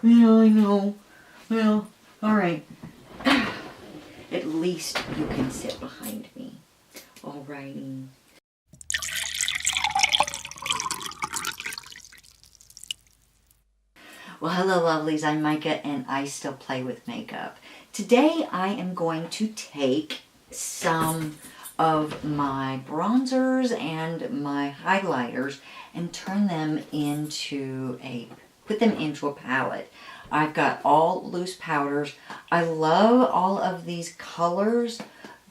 Yeah, I know. Well, alright. At least you can sit behind me. Alrighty. Well, hello lovelies, I'm Micah and I still play with makeup. Today I am going to take some of my bronzers and my highlighters and turn them into put them into a palette. I've got all loose powders. I love all of these colors,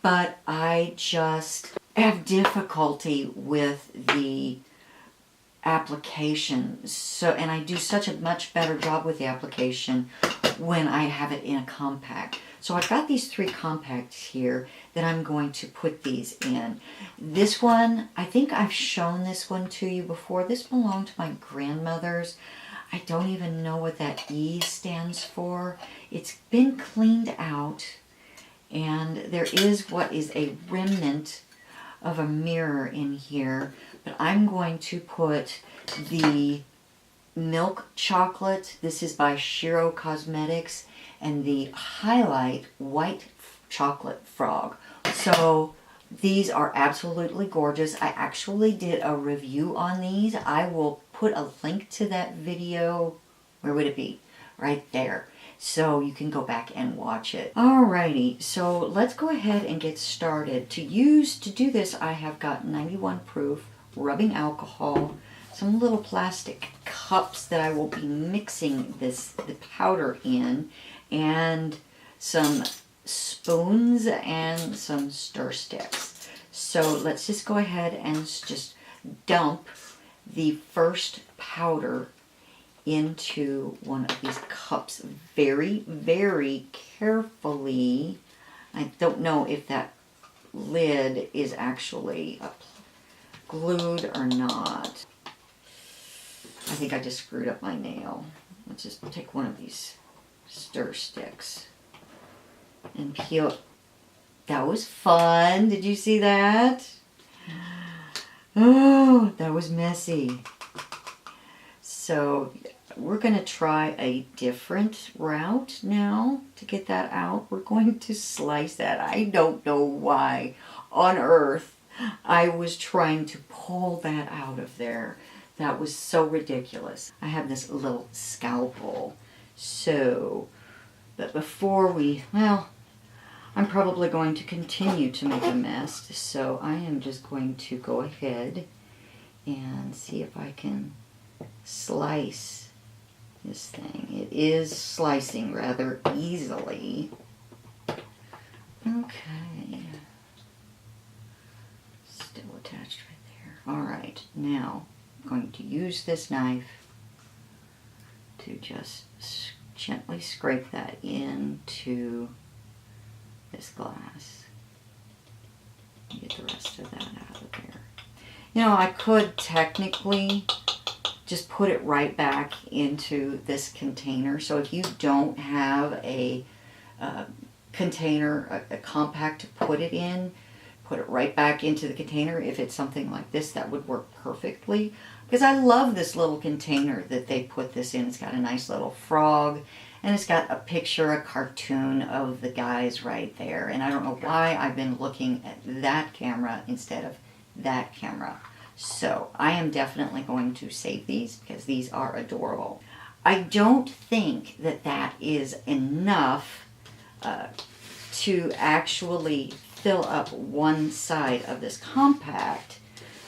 but I just have difficulty with the application, and I do such a much better job with the application when I have it in a compact. So I've got these 3 compacts here that I'm going to put these in. This one, I think I've shown this one to you before. This belonged to my grandmother's. I don't even know what that E stands for. It's been cleaned out, and there is what is a remnant of a mirror in here, but I'm going to put the milk chocolate, this is by Shiro Cosmetics, and the highlight white chocolate frog. So these are absolutely gorgeous. I actually did a review on these. I will put a link to that video. Where would it be? Right there. So you can go back and watch it. Alrighty, so let's go ahead and get started. To do this, I have got 91 proof rubbing alcohol, some little plastic cups that I will be mixing the powder in, and some spoons and some stir sticks. So let's just go ahead and just dump the first powder into one of these cups very, very carefully. I don't know if that lid is actually glued or not. I think I just screwed up my nail. Let's just take one of these stir sticks and peel. That was fun. Did you see that? Oh, that was messy. So we're going to try a different route now to get that out. We're going to slice that. I don't know why on earth I was trying to pull that out of there. That was so ridiculous. I have this little scalpel. So, but before I'm probably going to continue to make a mess. So I am just going to go ahead and see if I can slice this thing. It is slicing rather easily. Okay. Still attached right there. Alright, now I'm going to use this knife to just gently scrape that into this glass. Get the rest of that out of there. You know, I could technically just put it right back into this container. So if you don't have a container, a compact to put it in, put it right back into the container. If it's something like this, that would work perfectly. Because I love this little container that they put this in. It's got a nice little frog, and it's got a picture, a cartoon of the guys right there. And I don't know why I've been looking at that camera instead of that camera. So I am definitely going to save these because these are adorable. I don't think that that is enough to actually fill up one side of this compact.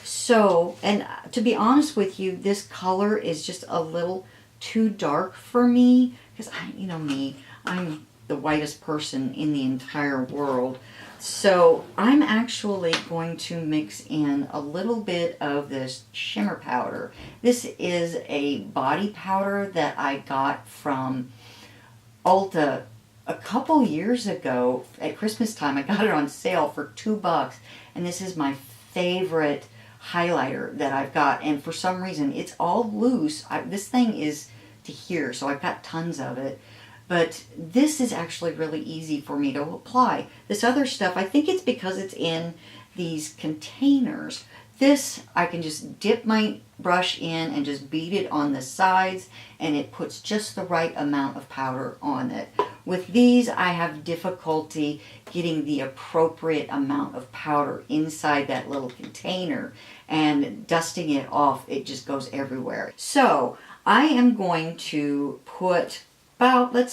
So, and to be honest with you, this color is just a little too dark for me because you know me, I'm the whitest person in the entire world. So I'm actually going to mix in a little bit of this shimmer powder. This is a body powder that I got from Ulta a couple years ago at Christmas time. I got it on sale for $2, and this is my favorite highlighter that I've got. And for some reason, it's all loose. This thing is to here, so I've got tons of it. But this is actually really easy for me to apply. This other stuff, I think it's because it's in these containers. This, I can just dip my brush in and just beat it on the sides, and it puts just the right amount of powder on it. With these, I have difficulty getting the appropriate amount of powder inside that little container, and dusting it off, it just goes everywhere. So I am going to put about, we'll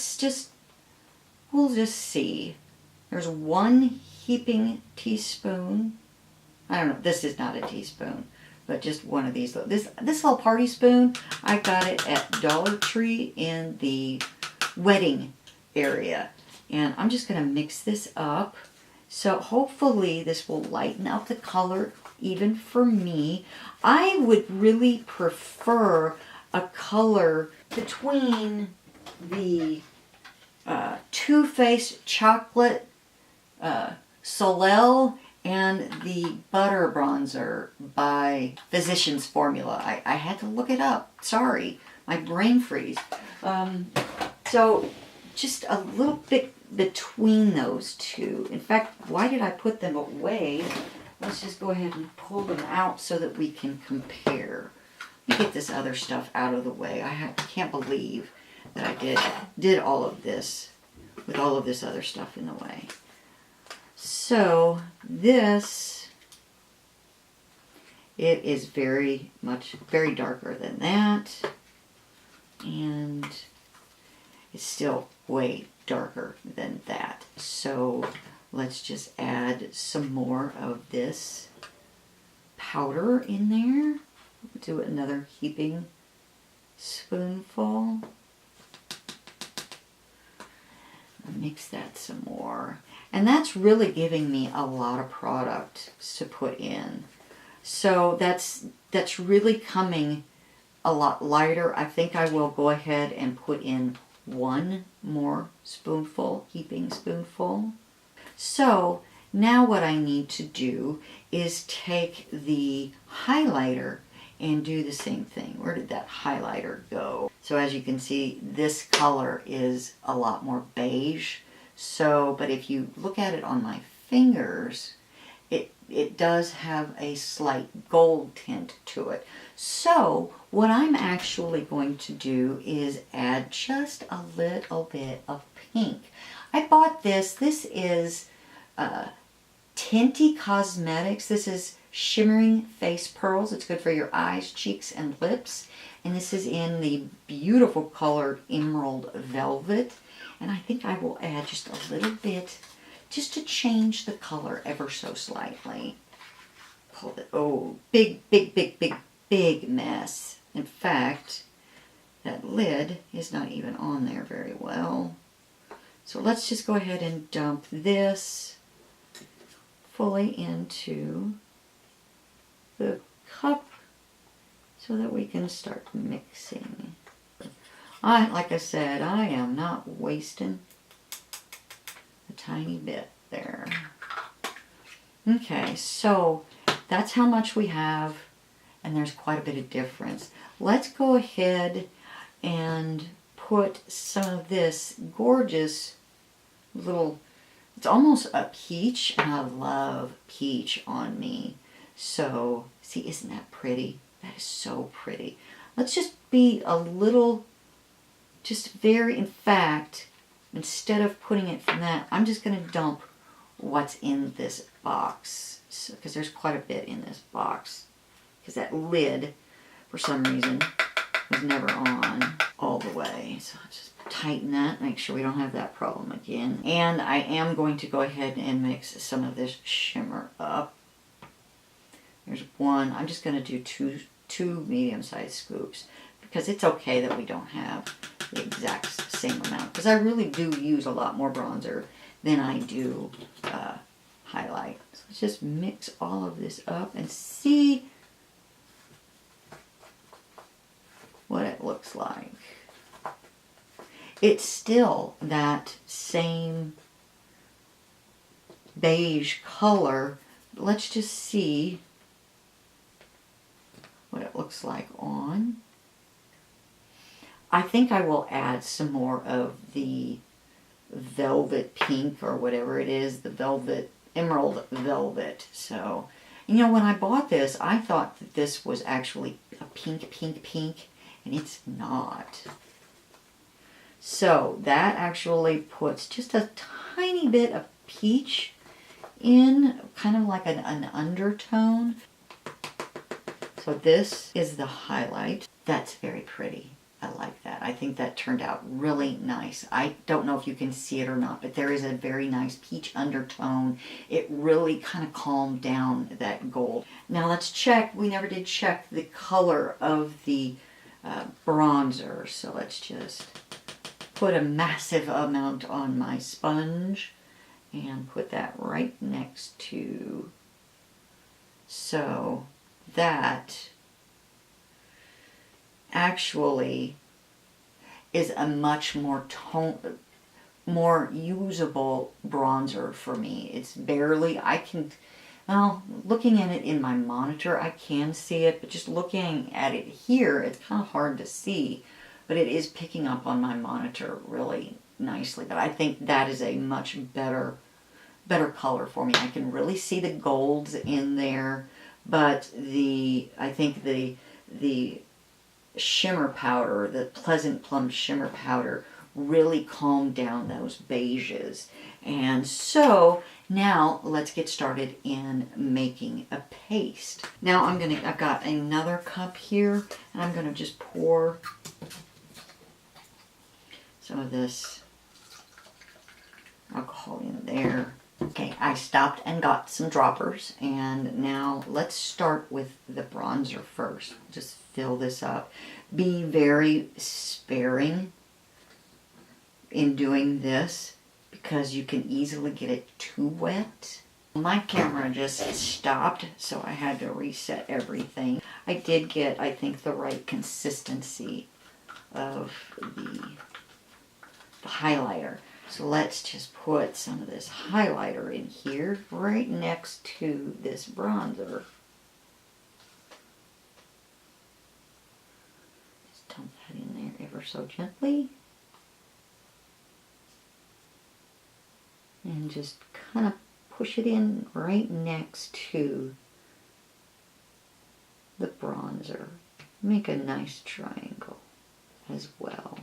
just see. There's 1 heaping teaspoon. I don't know, this is not a teaspoon, but just one of these. This little party spoon, I got it at Dollar Tree in the wedding area. And I'm just going to mix this up. So hopefully this will lighten up the color even for me. I would really prefer a color between the Too Faced Chocolate Soleil and the Butter Bronzer by Physicians Formula. I had to look it up. Sorry, my brain freeze. So just a little bit between those two. In fact, why did I put them away? Let's just go ahead and pull them out so that we can compare. Let me get this other stuff out of the way. I can't believe that I did all of this with all of this other stuff in the way. So this, it is very darker than that, and it's still way darker than that. So let's just add some more of this powder in there. Do another heaping spoonful. Mix that some more. And that's really giving me a lot of product to put in. So that's really coming a lot lighter. I think I will go ahead and put in 1 more spoonful, heaping spoonful. So now what I need to do is take the highlighter and do the same thing. Where did that highlighter go? So as you can see, this color is a lot more beige. So, but if you look at it on my fingers, it does have a slight gold tint to it. So what I'm actually going to do is add just a little bit of pink. I bought this. This is Tinty Cosmetics. This is Shimmering Face Pearls. It's good for your eyes, cheeks, and lips. And this is in the beautiful color Emerald Velvet. And I think I will add just a little bit, just to change the color ever so slightly. Pull it. Oh, big mess. In fact, that lid is not even on there very well. So let's just go ahead and dump this fully into the cup so that we can start mixing. Like I said, I am not wasting a tiny bit there. Okay, so that's how much we have, and there's quite a bit of difference. Let's go ahead and put some of this gorgeous little, it's almost a peach, and I love peach on me. So, see, isn't that pretty? That is so pretty. Let's just be a little, in fact, instead of putting it from that, I'm just going to dump what's in this box. Because there's quite a bit in this box. Because that lid, for some reason, was never on all the way. So I'll just tighten that, make sure we don't have that problem again. And I am going to go ahead and mix some of this shimmer up. There's 1. I'm just going to do two medium-sized scoops. Because it's okay that we don't have the exact same amount. Because I really do use a lot more bronzer than I do highlight. So let's just mix all of this up and see what it looks like. It's still that same beige color. Let's just see what it looks like on. I think I will add some more of the velvet pink or whatever it is, the velvet, emerald velvet. So, you know, when I bought this, I thought that this was actually a pink, and it's not. So that actually puts just a tiny bit of peach in, kind of like an undertone. So this is the highlight. That's very pretty. I like that. I think that turned out really nice. I don't know if you can see it or not, but there is a very nice peach undertone. It really kind of calmed down that gold. Now let's check. We never did check the color of the bronzer. So let's just put a massive amount on my sponge and put that right next to. So that actually is a much more usable bronzer for me. It's barely, well, looking at it in my monitor, I can see it, but just looking at it here, it's kind of hard to see, but it is picking up on my monitor really nicely. But I think that is a much better color for me. I can really see the golds in there, but I think the shimmer powder, the Pleasant Plum shimmer powder, really calmed down those beiges. And so now let's get started in making a paste. Now I've got another cup here, and I'm gonna just pour some of this alcohol in there. Okay, I stopped and got some droppers, and now let's start with the bronzer first. Just fill this up. Be very sparing in doing this because you can easily get it too wet. My camera just stopped, so I had to reset everything. I did get, I think, the right consistency of the highlighter. So let's just put some of this highlighter in here right next to this bronzer. Just dump that in there ever so gently. And just kind of push it in right next to the bronzer. Make a nice triangle as well.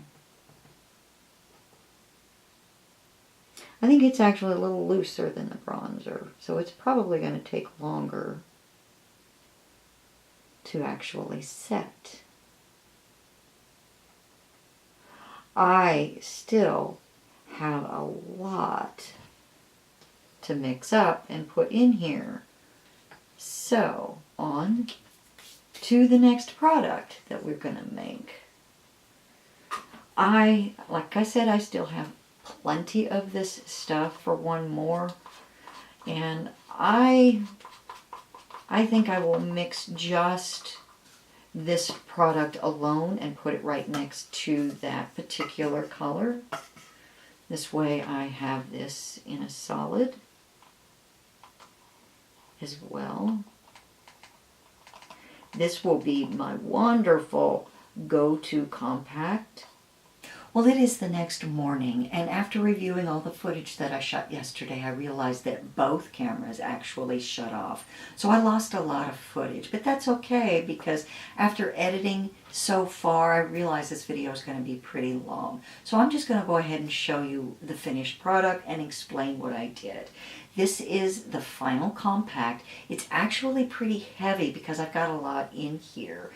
I think it's actually a little looser than the bronzer, so it's probably going to take longer to actually set. I still have a lot to mix up and put in here. So, on to the next product that we're going to make. Like I said, I still have plenty of this stuff for one more, and I think I will mix just this product alone and put it right next to that particular color. This way I have this in a solid as well. This will be my wonderful go-to compact. Well, it is the next morning, and after reviewing all the footage that I shot yesterday, I realized that both cameras actually shut off. So I lost a lot of footage, but that's okay because after editing so far, I realized this video is going to be pretty long. So I'm just going to go ahead and show you the finished product and explain what I did. This is the final compact. It's actually pretty heavy because I've got a lot in here.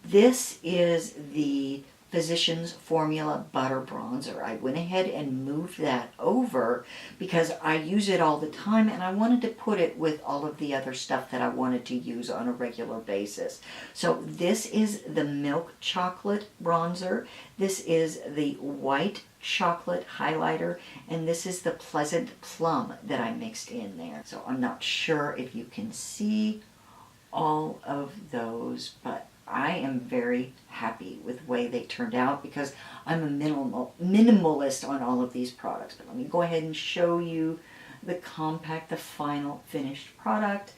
This is the Physicians Formula Butter Bronzer. I went ahead and moved that over because I use it all the time and I wanted to put it with all of the other stuff that I wanted to use on a regular basis. So this is the Milk Chocolate Bronzer. This is the White Chocolate Highlighter, and this is the Pleasant Plum that I mixed in there. So I'm not sure if you can see all of those, but I am very happy with the way they turned out because I'm a minimalist on all of these products. But let me go ahead and show you the compact, the final finished product.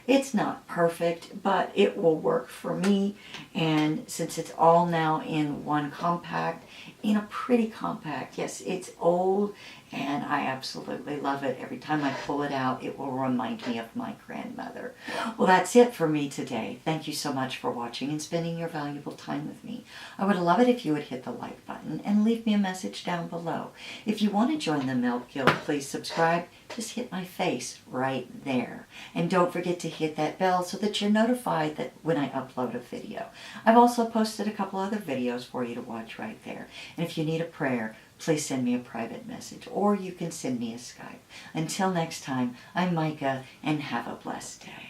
It's not perfect, but it will work for me. And since it's all now in one compact, in a pretty compact. Yes, it's old and I absolutely love it. Every time I pull it out, it will remind me of my grandmother. Well, that's it for me today. Thank you so much for watching and spending your valuable time with me. I would love it if you would hit the like button and leave me a message down below. If you want to join the Melt Guild, please subscribe. Just hit my face right there. And don't forget to hit that bell so that you're notified that when I upload a video. I've also posted a couple other videos for you to watch right there. And if you need a prayer, please send me a private message, or you can send me a Skype. Until next time, I'm Micah, and have a blessed day.